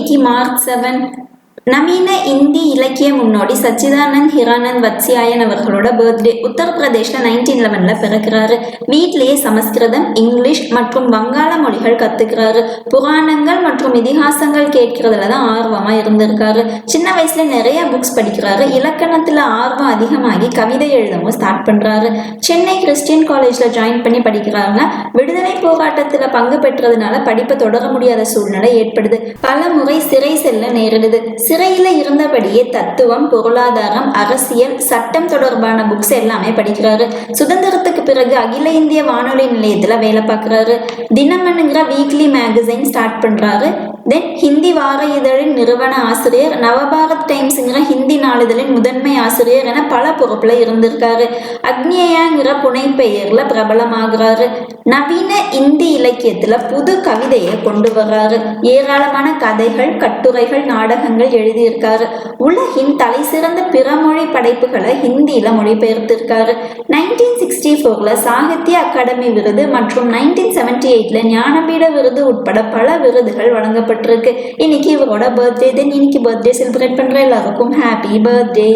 இன்னைக்கு மார்ச் 7. நவீன இந்தி இலக்கிய முன்னோடி சச்சிதானந்த் ஹிரானந்த் வத்ஸ்யாயன் அவர்களோட பர்த்டே. உத்தரப்பிரதேஷ்ல 1911 பிறக்கிறாரு. வீட்லேயே சமஸ்கிருதம், இங்கிலீஷ் மற்றும் வங்காள மொழிகள் கத்துக்கிறாரு. புராணங்கள் மற்றும் இதிகாசங்கள் கேட்கறதுல தான் ஆர்வமா இருந்திருக்காரு. சின்ன வயசுல நிறைய புக்ஸ் படிக்கிறாரு. இலக்கணத்துல ஆர்வம் அதிகமாகி கவிதை எழுதவும் ஸ்டார்ட் பண்றாரு. சென்னை கிறிஸ்டியன் காலேஜ்ல ஜாயின் பண்ணி படிக்கிறாங்க. விடுதலை போராட்டத்துல பங்கு பெற்றதுனால படிப்பை தொடர முடியாத சூழ்நிலை ஏற்படுது. பல முறை சிறை செல்ல நேரிடுது. சிறையில இருந்தபடியே தத்துவம், பொருளாதாரம், அரசியல், சட்டம் தொடர்பான புக்ஸ் எல்லாமே படிக்கிறாரு. சுதந்திரத்துக்கு பிறகு அகில இந்திய வானொலி நிலையத்துல வேலை பார்க்கிறாரு. தினமனுங்கிற வீக்லி மேகசைன் ஸ்டார்ட் பண்றாரு. தென் ஹிந்தி வார இதழின் நிறுவன ஆசிரியர், நவபாரத் டைம்ஸுங்கிற ஹிந்தி நாளிதழின் முதன்மை ஆசிரியர் என பல பொறுப்புல இருந்திருக்காரு. அக்னியாங்கிற புனைப்பெயர்ல பிரபலமாகிறாரு. நவீன இந்தி இலக்கியத்துல புது கவிதையை கொண்டு வர்றாரு. ஏராளமான கதைகள், கட்டுரைகள், நாடகங்கள் எழுதியிருக்காரு. உலகின் தலை சிறந்த பிற மொழி படைப்புகளை ஹிந்தியில மொழிபெயர்த்திருக்காரு. 1964 சாகித்ய அகாடமி விருது மற்றும் 1978 ஞானபீட விருது உட்பட பல விருதுகள் வழங்கப்பட்டிருக்கு. இன்னைக்கு இவரோட பர்த்டே. தென் இன்னைக்கு பர்த்டே செலிப்ரேட் பண்ற எல்லாருக்கும் ஹாப்பி பர்த்டே.